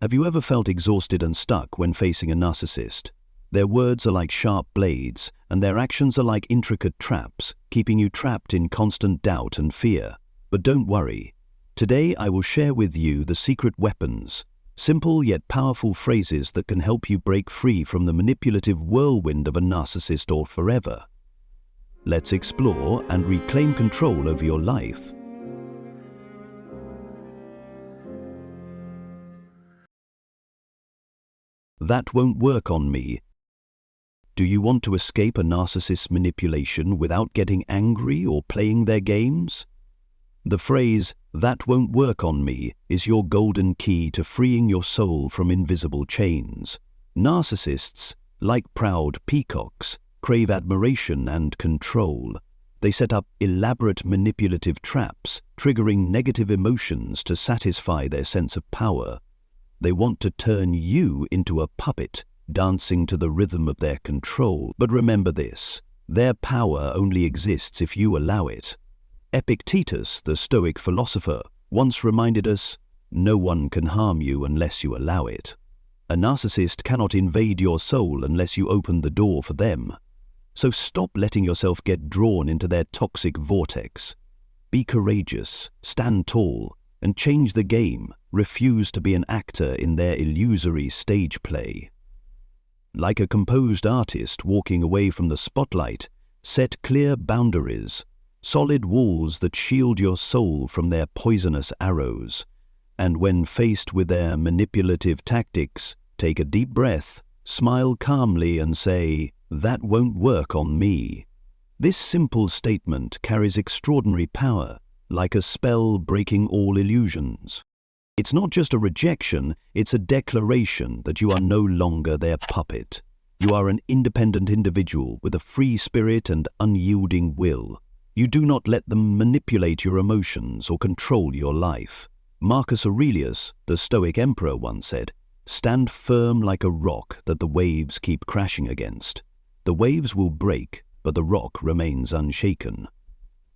Have you ever felt exhausted and stuck when facing a narcissist? Their words are like sharp blades, and their actions are like intricate traps, keeping you trapped in constant doubt and fear. But don't worry. Today I will share with you the secret weapons, simple yet powerful phrases that can help you break free from the manipulative whirlwind of a narcissist or forever. Let's explore and reclaim control over your life. That won't work on me. Do you want to escape a narcissist's manipulation without getting angry or playing their games? The phrase, "that won't work on me," is your golden key to freeing your soul from invisible chains. Narcissists, like proud peacocks, crave admiration and control. They set up elaborate manipulative traps, triggering negative emotions to satisfy their sense of power. They want to turn you into a puppet, dancing to the rhythm of their control. But remember this, their power only exists if you allow it. Epictetus, the Stoic philosopher, once reminded us, "No one can harm you unless you allow it." A narcissist cannot invade your soul unless you open the door for them. So stop letting yourself get drawn into their toxic vortex. Be courageous, stand tall, and change the game. Refuse to be an actor in their illusory stage play. Like a composed artist walking away from the spotlight, set clear boundaries, solid walls that shield your soul from their poisonous arrows. And when faced with their manipulative tactics, take a deep breath, smile calmly and say, "That won't work on me." This simple statement carries extraordinary power, like a spell breaking all illusions. It's not just a rejection, it's a declaration that you are no longer their puppet. You are an independent individual with a free spirit and unyielding will. You do not let them manipulate your emotions or control your life. Marcus Aurelius, the Stoic emperor, once said, "Stand firm like a rock that the waves keep crashing against. The waves will break, but the rock remains unshaken."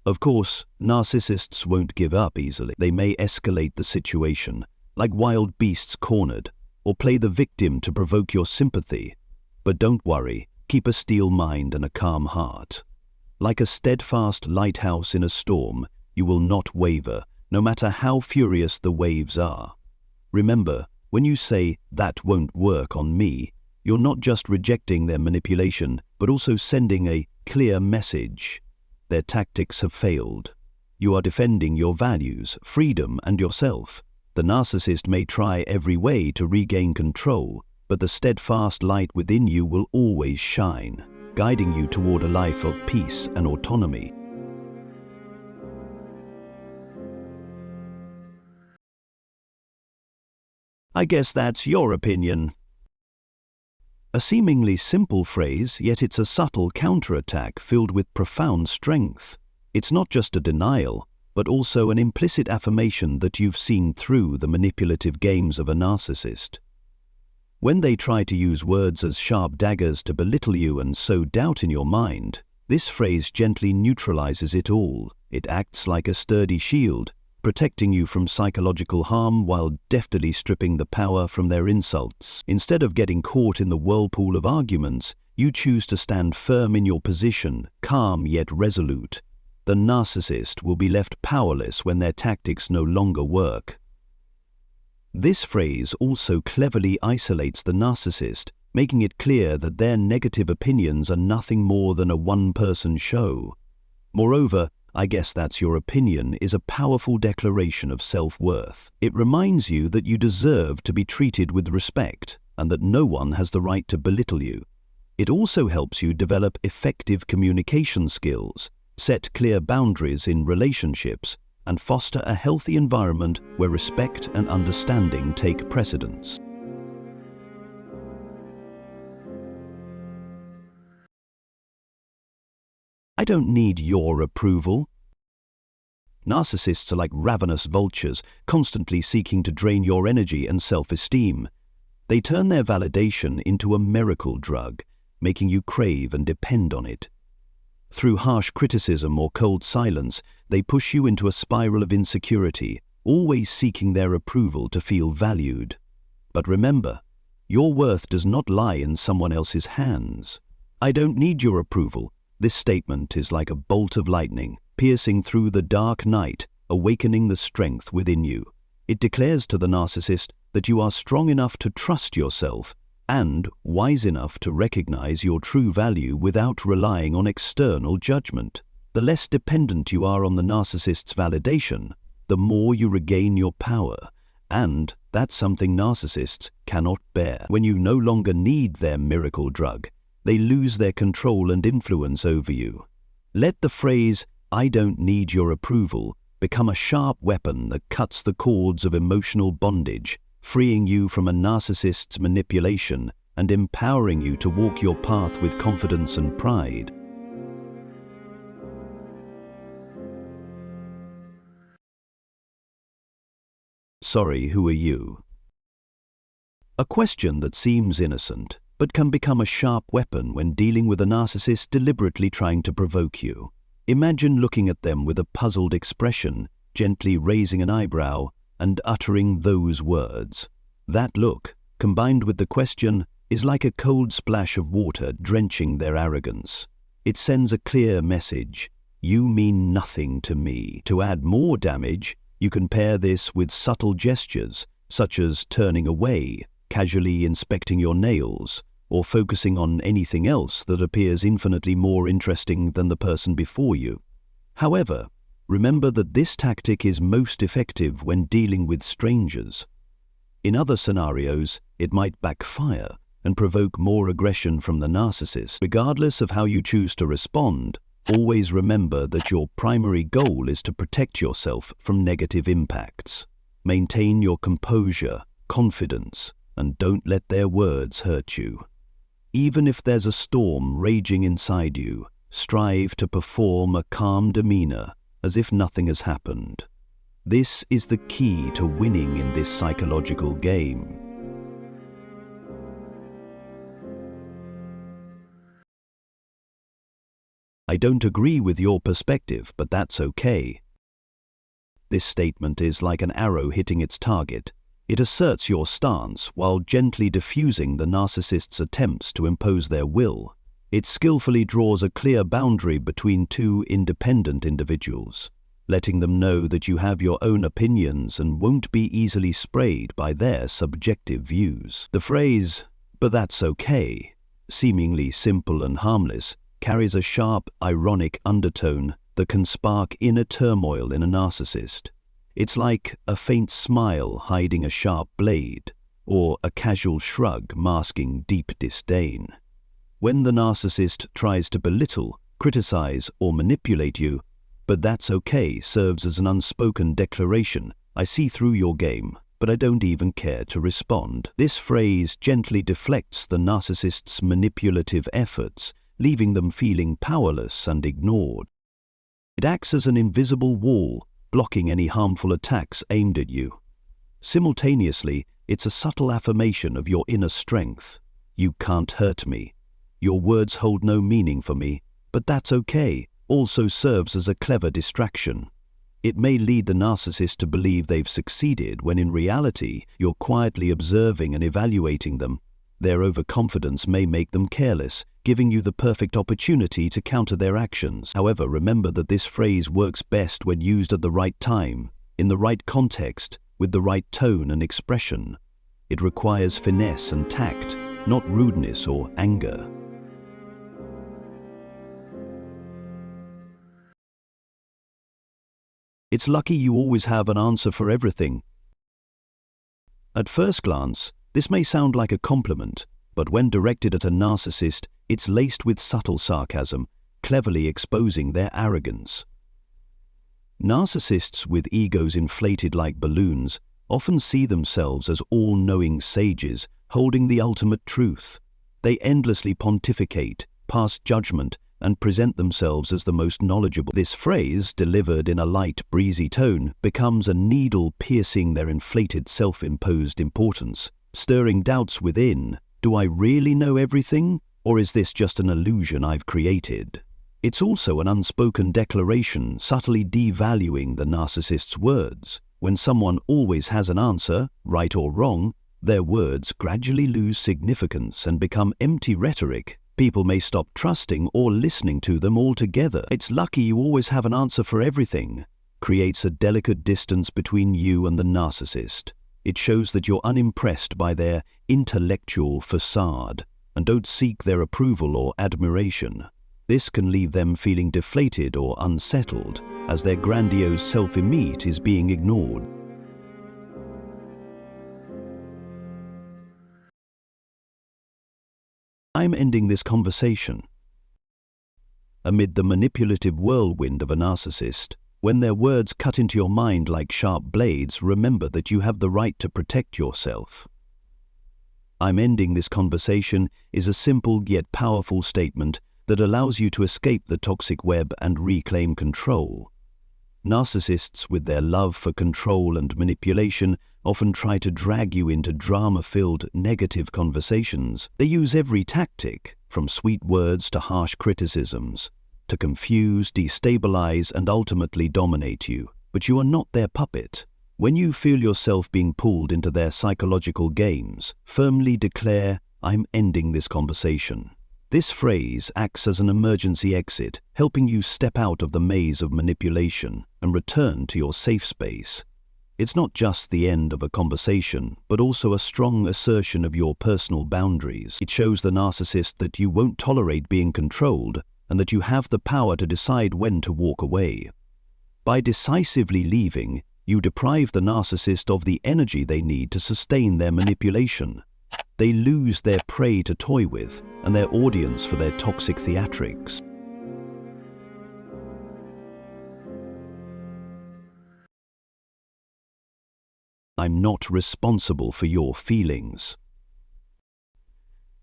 Of course, narcissists won't give up easily. They may escalate the situation, like wild beasts cornered, or play the victim to provoke your sympathy. But don't worry, keep a steel mind and a calm heart. Like a steadfast lighthouse in a storm, you will not waver, no matter how furious the waves are. Remember, when you say, "that won't work on me," you're not just rejecting their manipulation, but also sending a clear message. Their tactics have failed. You are defending your values, freedom, and yourself. The narcissist may try every way to regain control, but the steadfast light within you will always shine, guiding you toward a life of peace and autonomy. I guess that's your opinion. A seemingly simple phrase, yet it's a subtle counterattack filled with profound strength. It's not just a denial, but also an implicit affirmation that you've seen through the manipulative games of a narcissist. When they try to use words as sharp daggers to belittle you and sow doubt in your mind, this phrase gently neutralizes it all. It acts like a sturdy shield, protecting you from psychological harm while deftly stripping the power from their insults. Instead of getting caught in the whirlpool of arguments, you choose to stand firm in your position, calm yet resolute. The narcissist will be left powerless when their tactics no longer work. This phrase also cleverly isolates the narcissist, making it clear that their negative opinions are nothing more than a one-person show. Moreover, "I guess that's your opinion" is a powerful declaration of self-worth. It reminds you that you deserve to be treated with respect and that no one has the right to belittle you. It also helps you develop effective communication skills, set clear boundaries in relationships, and foster a healthy environment where respect and understanding take precedence. I don't need your approval. Narcissists are like ravenous vultures, constantly seeking to drain your energy and self-esteem. They turn their validation into a miracle drug, making you crave and depend on it. Through harsh criticism or cold silence, they push you into a spiral of insecurity, always seeking their approval to feel valued. But remember, your worth does not lie in someone else's hands. I don't need your approval. This statement is like a bolt of lightning, piercing through the dark night, awakening the strength within you. It declares to the narcissist that you are strong enough to trust yourself and wise enough to recognize your true value without relying on external judgment. The less dependent you are on the narcissist's validation, the more you regain your power, and that's something narcissists cannot bear. When you no longer need their miracle drug, they lose their control and influence over you. Let the phrase, "I don't need your approval," become a sharp weapon that cuts the cords of emotional bondage, freeing you from a narcissist's manipulation and empowering you to walk your path with confidence and pride. Sorry, who are you? A question that seems innocent, but can become a sharp weapon when dealing with a narcissist deliberately trying to provoke you. Imagine looking at them with a puzzled expression, gently raising an eyebrow, and uttering those words. That look, combined with the question, is like a cold splash of water drenching their arrogance. It sends a clear message: you mean nothing to me. To add more damage, you can pair this with subtle gestures, such as turning away, casually inspecting your nails, or focusing on anything else that appears infinitely more interesting than the person before you. However, remember that this tactic is most effective when dealing with strangers. In other scenarios, it might backfire and provoke more aggression from the narcissist. Regardless of how you choose to respond, always remember that your primary goal is to protect yourself from negative impacts. Maintain your composure, confidence, and don't let their words hurt you. Even if there's a storm raging inside you, strive to perform a calm demeanor as if nothing has happened. This is the key to winning in this psychological game. I don't agree with your perspective, but that's okay. This statement is like an arrow hitting its target. It asserts your stance while gently diffusing the narcissist's attempts to impose their will. It skillfully draws a clear boundary between two independent individuals, letting them know that you have your own opinions and won't be easily swayed by their subjective views. The phrase, "but that's okay," seemingly simple and harmless, carries a sharp, ironic undertone that can spark inner turmoil in a narcissist. It's like a faint smile hiding a sharp blade, or a casual shrug masking deep disdain. When the narcissist tries to belittle, criticize, or manipulate you, "but that's okay" serves as an unspoken declaration: I see through your game, but I don't even care to respond. This phrase gently deflects the narcissist's manipulative efforts, leaving them feeling powerless and ignored. It acts as an invisible wall, blocking any harmful attacks aimed at you. Simultaneously, it's a subtle affirmation of your inner strength. You can't hurt me. Your words hold no meaning for me, but that's okay. Also serves as a clever distraction. It may lead the narcissist to believe they've succeeded when in reality you're quietly observing and evaluating them. Their overconfidence may make them careless, giving you the perfect opportunity to counter their actions. However, remember that this phrase works best when used at the right time, in the right context, with the right tone and expression. It requires finesse and tact, not rudeness or anger. It's lucky you always have an answer for everything. At first glance, this may sound like a compliment, but when directed at a narcissist, it's laced with subtle sarcasm, cleverly exposing their arrogance. Narcissists with egos inflated like balloons often see themselves as all-knowing sages holding the ultimate truth. They endlessly pontificate, pass judgment, and present themselves as the most knowledgeable. This phrase, delivered in a light, breezy tone, becomes a needle piercing their inflated self-imposed importance, stirring doubts within. Do I really know everything, or is this just an illusion I've created? It's also an unspoken declaration, subtly devaluing the narcissist's words. When someone always has an answer, right or wrong, their words gradually lose significance and become empty rhetoric. People may stop trusting or listening to them altogether. It's lucky you always have an answer for everything. Creates a delicate distance between you and the narcissist. It shows that you're unimpressed by their intellectual facade and don't seek their approval or admiration. This can leave them feeling deflated or unsettled as their grandiose self-image is being ignored. I'm ending this conversation. Amid the manipulative whirlwind of a narcissist, when their words cut into your mind like sharp blades, remember that you have the right to protect yourself. I'm ending this conversation is a simple yet powerful statement that allows you to escape the toxic web and reclaim control. Narcissists, with their love for control and manipulation, often try to drag you into drama-filled, negative conversations. They use every tactic, from sweet words to harsh criticisms, to confuse, destabilize, and ultimately dominate you. But you are not their puppet. When you feel yourself being pulled into their psychological games, firmly declare, "I'm ending this conversation." This phrase acts as an emergency exit, helping you step out of the maze of manipulation and return to your safe space. It's not just the end of a conversation, but also a strong assertion of your personal boundaries. It shows the narcissist that you won't tolerate being controlled and that you have the power to decide when to walk away. By decisively leaving, you deprive the narcissist of the energy they need to sustain their manipulation. They lose their prey to toy with and their audience for their toxic theatrics. I'm not responsible for your feelings.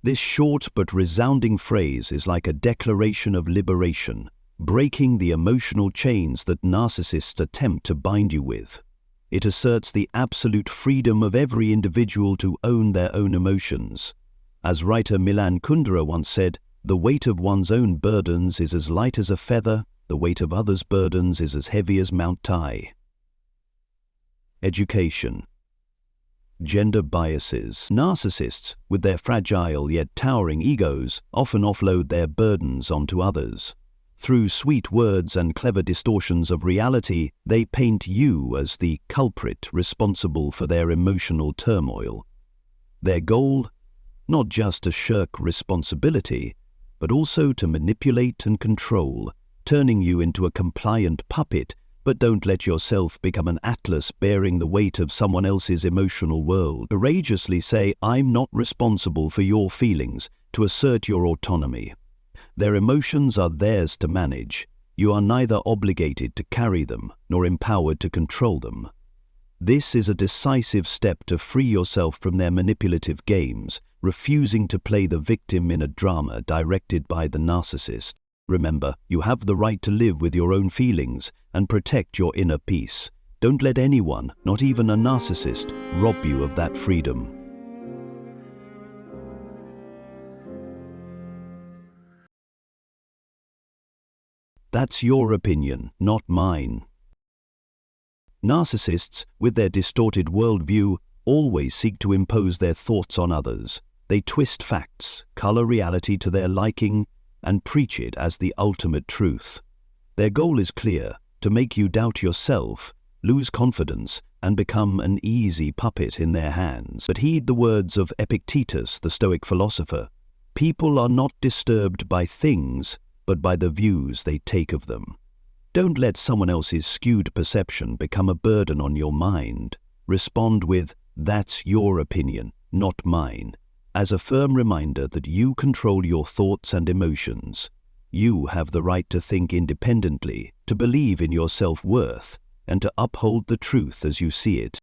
This short but resounding phrase is like a declaration of liberation, breaking the emotional chains that narcissists attempt to bind you with. It asserts the absolute freedom of every individual to own their own emotions. As writer Milan Kundera once said, "The weight of one's own burdens is as light as a feather, the weight of others' burdens is as heavy as Mount Tai." Education. Gender biases. Narcissists, with their fragile yet towering egos, often offload their burdens onto others. Through sweet words and clever distortions of reality, they paint you as the culprit responsible for their emotional turmoil. Their goal? Not just to shirk responsibility, but also to manipulate and control, turning you into a compliant puppet. But don't let yourself become an atlas bearing the weight of someone else's emotional world. Courageously say, "I'm not responsible for your feelings," to assert your autonomy. Their emotions are theirs to manage. You are neither obligated to carry them nor empowered to control them. This is a decisive step to free yourself from their manipulative games, refusing to play the victim in a drama directed by the narcissist. Remember, you have the right to live with your own feelings and protect your inner peace. Don't let anyone, not even a narcissist, rob you of that freedom. That's your opinion, not mine. Narcissists, with their distorted worldview, always seek to impose their thoughts on others. They twist facts, color reality to their liking, and preach it as the ultimate truth. Their goal is clear: to make you doubt yourself, lose confidence, and become an easy puppet in their hands. But heed the words of Epictetus, the Stoic philosopher. People are not disturbed by things, but by the views they take of them. Don't let someone else's skewed perception become a burden on your mind. Respond with, "That's your opinion, not mine," as a firm reminder that you control your thoughts and emotions. You have the right to think independently, to believe in your self-worth, and to uphold the truth as you see it.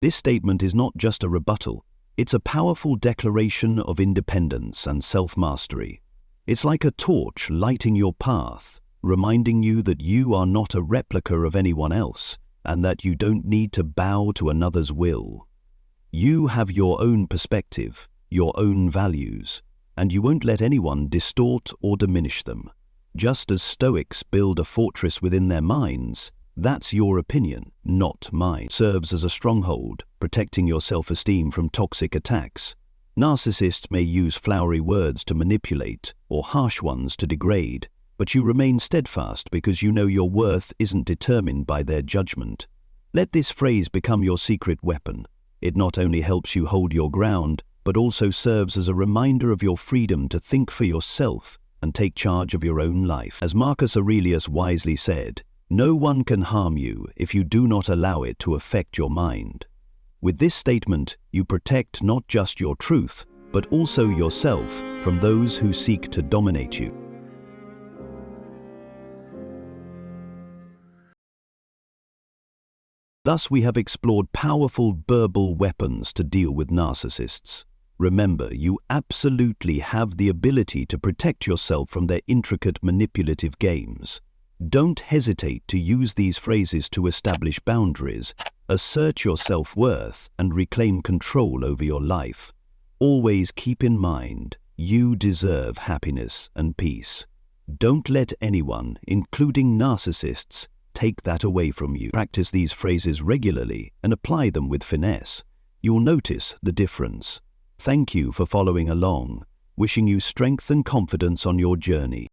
This statement is not just a rebuttal, it's a powerful declaration of independence and self-mastery. It's like a torch lighting your path, reminding you that you are not a replica of anyone else, and that you don't need to bow to another's will. You have your own perspective, your own values, and you won't let anyone distort or diminish them. Just as Stoics build a fortress within their minds, That's your opinion, not mine. Serves as a stronghold, protecting your self-esteem from toxic attacks. Narcissists may use flowery words to manipulate or harsh ones to degrade, but you remain steadfast because you know your worth isn't determined by their judgment. Let this phrase become your secret weapon. It not only helps you hold your ground, but also serves as a reminder of your freedom to think for yourself and take charge of your own life. As Marcus Aurelius wisely said, "No one can harm you if you do not allow it to affect your mind." With this statement, you protect not just your truth, but also yourself from those who seek to dominate you. Thus, we have explored powerful verbal weapons to deal with narcissists. Remember, you absolutely have the ability to protect yourself from their intricate manipulative games. Don't hesitate to use these phrases to establish boundaries, assert your self-worth, and reclaim control over your life. Always keep in mind, you deserve happiness and peace. Don't let anyone, including narcissists, take that away from you. Practice these phrases regularly and apply them with finesse. You'll notice the difference. Thank you for following along. Wishing you strength and confidence on your journey.